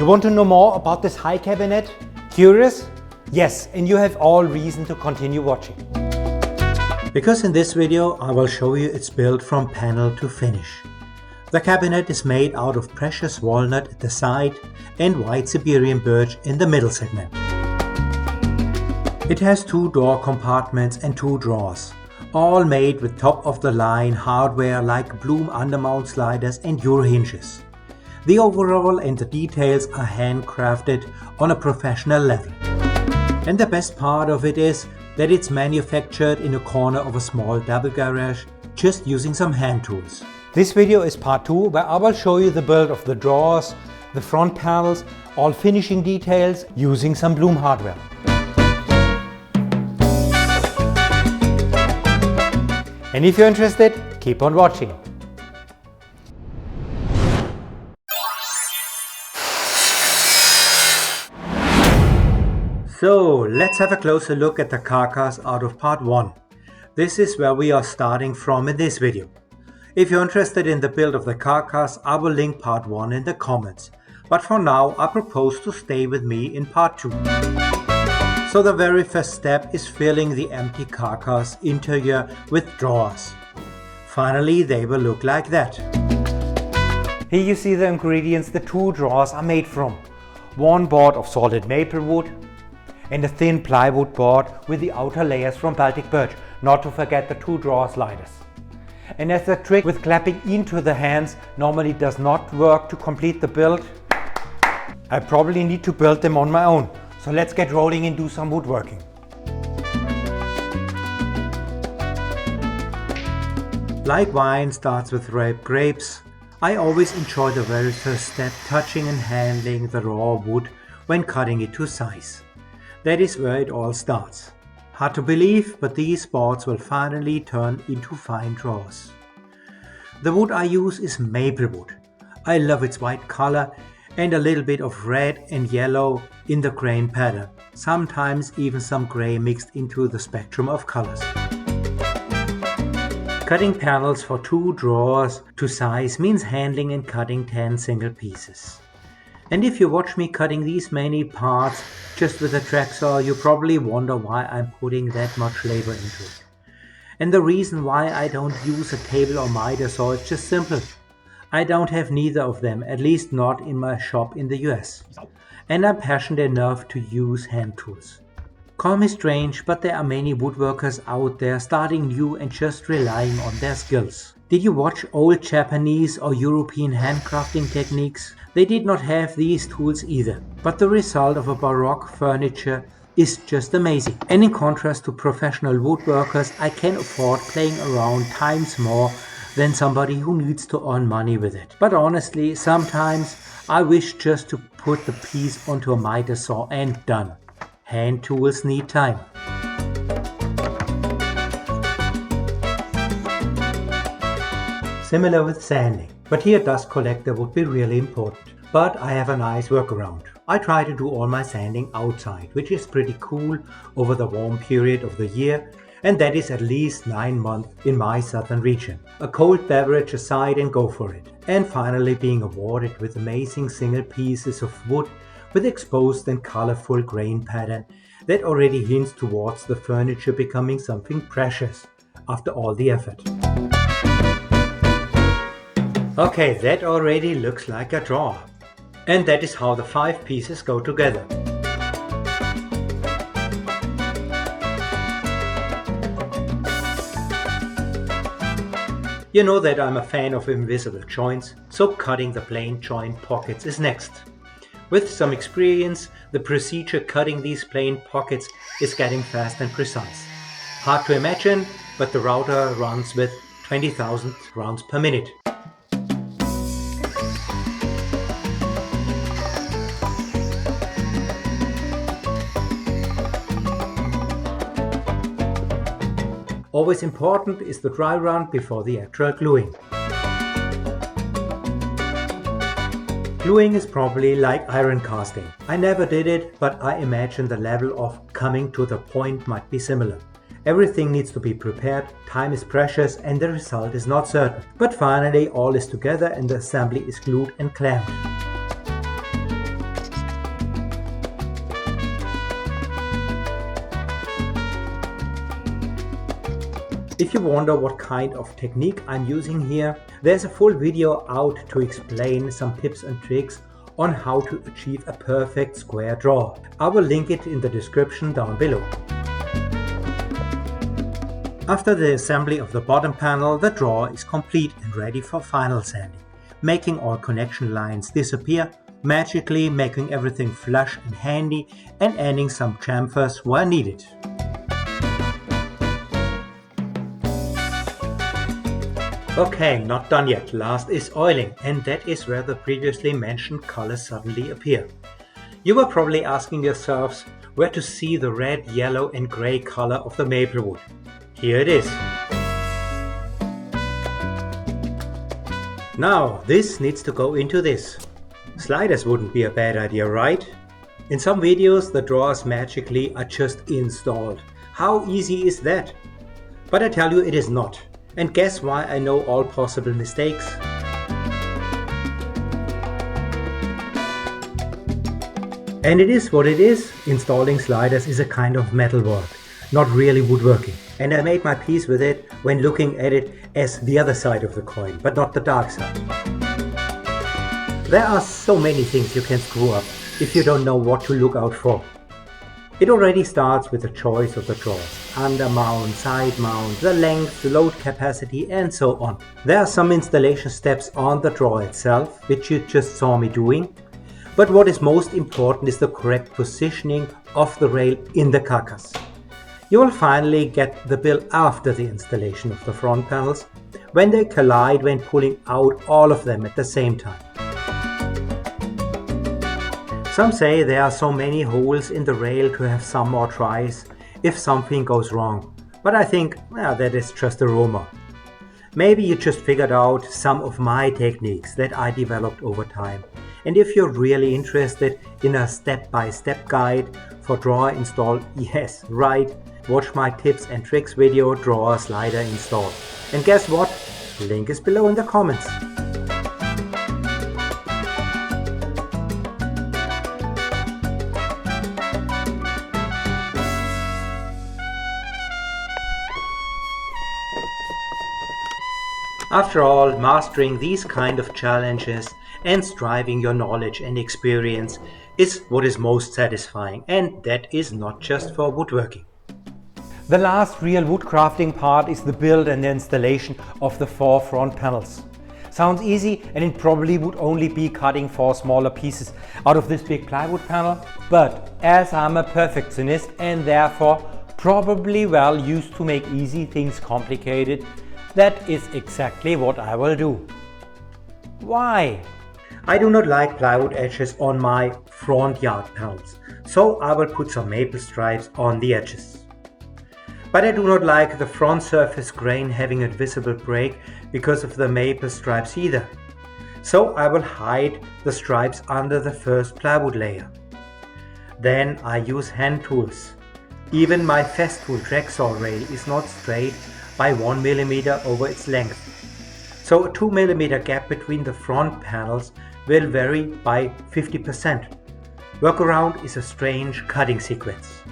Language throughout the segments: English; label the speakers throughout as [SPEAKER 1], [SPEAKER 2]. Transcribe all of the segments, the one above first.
[SPEAKER 1] want to know more about this high cabinet? Curious? Yes, and you have all reason to continue watching. Because in this video I will show you its build from panel to finish. The cabinet is made out of precious walnut at the side and white Siberian birch in the middle segment. It has 2 door compartments and 2 drawers, all made with top-of-the-line hardware like BLUM undermount sliders and Euro hinges. The overall and the details are handcrafted on a professional level. And the best part of it is that it's manufactured in a corner of a small double garage, just using some hand tools. This video is part 2, where I will show you the build of the drawers, the front panels, all finishing details using some BLUM hardware. And if you're interested, keep on watching. So let's have a closer look at the carcass out of part 1. This is where we are starting from in this video. If you're interested in the build of the carcass, I will link part 1 in the comments. But for now, I propose to stay with me in part 2. So the very first step is filling the empty carcass interior with drawers. Finally, they will look like that. Here you see the ingredients the 2 drawers are made from. 1 board of solid maple wood and a thin plywood board with the outer layers from Baltic birch, not to forget the 2 drawer sliders. And as the trick with clapping into the hands normally does not work to complete the build, I probably need to build them on my own. So let's get rolling and do some woodworking. Like wine starts with ripe grapes, I always enjoy the very first step, touching and handling the raw wood when cutting it to size. That is where it all starts. Hard to believe, but these boards will finally turn into fine drawers. The wood I use is maple wood. I love its white color and a little bit of red and yellow in the grain pattern, sometimes even some gray mixed into the spectrum of colors. Cutting panels for 2 drawers to size means handling and cutting 10 single pieces. And if you watch me cutting these many parts just with a track saw, you probably wonder why I'm putting that much labor into it. And the reason why I don't use a table or miter saw is just simple. I don't have neither of them, at least not in my shop in the US. And I'm passionate enough to use hand tools. Call me strange, but there are many woodworkers out there starting new and just relying on their skills. Did you watch old Japanese or European handcrafting techniques? They did not have these tools either, but the result of a Baroque furniture is just amazing. And in contrast to professional woodworkers, I can afford playing around times more than somebody who needs to earn money with it. But honestly, sometimes I wish just to put the piece onto a miter saw and done. Hand tools need time. Similar with sanding, but here dust collector would be really important. But I have a nice workaround. I try to do all my sanding outside, which is pretty cool over the warm period of the year, and that is at least 9 months in my southern region. A cold beverage aside and go for it. And finally being awarded with amazing single pieces of wood with exposed and colorful grain pattern that already hints towards the furniture becoming something precious after all the effort. Okay, that already looks like a drawer. And that is how the 5 pieces go together. You know that I'm a fan of invisible joints, so cutting the plain joint pockets is next. With some experience, the procedure cutting these plain pockets is getting fast and precise. Hard to imagine, but the router runs with 20,000 rounds per minute. Always important is the dry run before the actual gluing. Gluing is probably like iron casting. I never did it, but I imagine the level of coming to the point might be similar. Everything needs to be prepared, time is precious and the result is not certain. But finally all is together and the assembly is glued and clamped. If you wonder what kind of technique I'm using here, there's a full video out to explain some tips and tricks on how to achieve a perfect square drawer. I will link it in the description down below. After the assembly of the bottom panel, the drawer is complete and ready for final sanding, making all connection lines disappear, magically making everything flush and handy, and adding some chamfers where needed. Okay, not done yet. Last is oiling, and that is where the previously mentioned colors suddenly appear. You were probably asking yourselves where to see the red, yellow and gray color of the maple wood. Here it is. Now this needs to go into this. Sliders wouldn't be a bad idea, right? In some videos the drawers magically are just installed. How easy is that? But I tell you it is not. And guess why I know all possible mistakes? And it is what it is. Installing sliders is a kind of metal work, not really woodworking. And I made my peace with it when looking at it as the other side of the coin, but not the dark side. There are so many things you can screw up if you don't know what to look out for. It already starts with the choice of the drawers, under mount, side mount, the length, the load capacity and so on. There are some installation steps on the drawer itself, which you just saw me doing. But what is most important is the correct positioning of the rail in the carcass. You will finally get the bill after the installation of the front panels, when they collide when pulling out all of them at the same time. Some say there are so many holes in the rail to have some more tries if something goes wrong, but I think that is just a rumor. Maybe you just figured out some of my techniques that I developed over time, and if you're really interested in a step-by-step guide for drawer install, yes, right, watch my tips and tricks video drawer slider install. And guess what? Link is below in the comments. After all, mastering these kind of challenges and striving your knowledge and experience is what is most satisfying, and that is not just for woodworking. The last real wood crafting part is the build and the installation of the 4 front panels. Sounds easy, and it probably would only be cutting 4 smaller pieces out of this big plywood panel, but as I'm a perfectionist and therefore probably well used to make easy things complicated, that is exactly what I will do. Why? I do not like plywood edges on my front yard panels, so I will put some maple stripes on the edges. But I do not like the front surface grain having a visible break because of the maple stripes either. So I will hide the stripes under the first plywood layer. Then I use hand tools. Even my Festool track saw rail is not straight by 1 mm over its length. So a 2 mm gap between the front panels will vary by 50%. Workaround is a strange cutting sequence.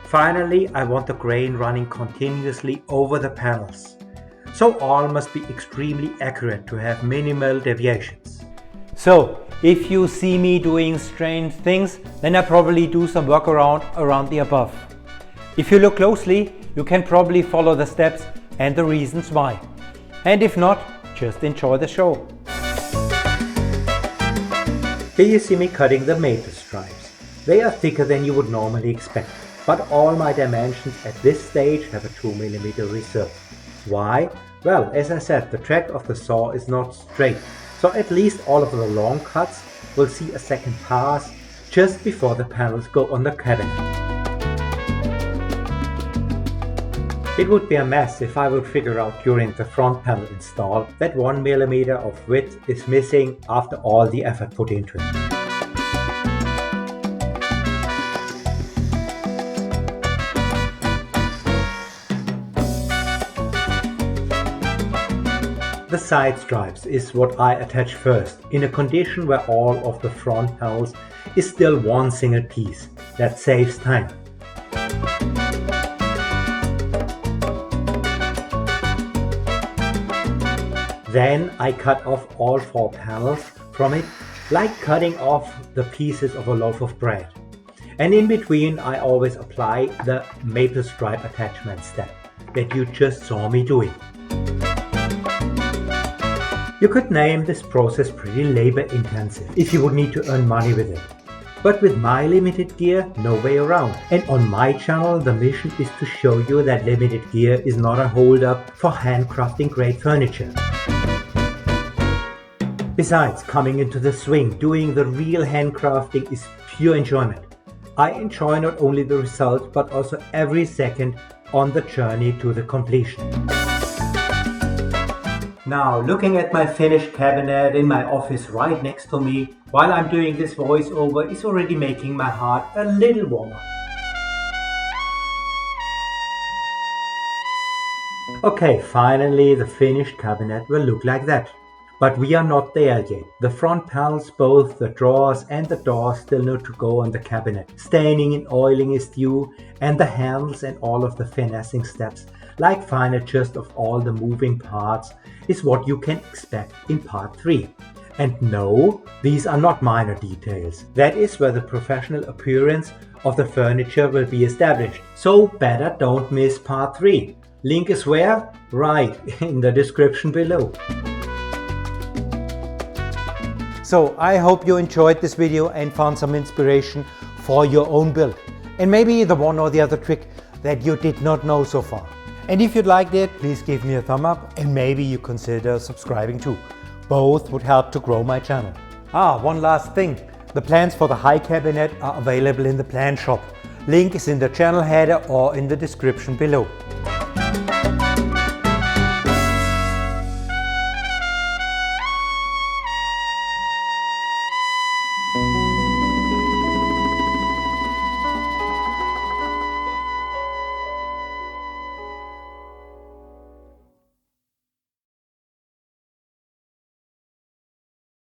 [SPEAKER 1] Finally, I want the grain running continuously over the panels. So all must be extremely accurate to have minimal deviations. So if you see me doing strange things, then I probably do some workaround around the above. If you look closely, you can probably follow the steps and the reasons why. And if not, just enjoy the show. Here you see me cutting the maple stripes. They are thicker than you would normally expect, but all my dimensions at this stage have a 2 mm reserve. Why? Well, as I said, the track of the saw is not straight, so at least all of the long cuts will see a second pass just before the panels go on the cabinet. It would be a mess if I would figure out during the front panel install that 1 mm of width is missing after all the effort put into it. The side stripes is what I attach first, in a condition where all of the front panels is still one single piece. That saves time. Then I cut off all 4 panels from it, like cutting off the pieces of a loaf of bread. And in between I always apply the maple stripe attachment step that you just saw me doing. You could name this process pretty labor intensive if you would need to earn money with it. But with my limited gear, no way around. And on my channel, the mission is to show you that limited gear is not a hold-up for handcrafting great furniture. Besides, coming into the swing, doing the real handcrafting is pure enjoyment. I enjoy not only the result, but also every second on the journey to the completion. Now, looking at my finished cabinet in my office right next to me, while I'm doing this voiceover, is already making my heart a little warmer. Okay, finally the finished cabinet will look like that. But we are not there yet. The front panels, both the drawers and the doors, still need to go on the cabinet. Staining and oiling is due, and the handles and all of the finessing steps, like fine adjust of all the moving parts, is what you can expect in part 3. And no, these are not minor details. That is where the professional appearance of the furniture will be established. So better don't miss part 3. Link is where? Right in the description below. So I hope you enjoyed this video and found some inspiration for your own build. And maybe the one or the other trick that you did not know so far. And if you liked it, please give me a thumb up and maybe you consider subscribing too. Both would help to grow my channel. One last thing. The plans for the high cabinet are available in the plan shop. Link is in the channel header or in the description below.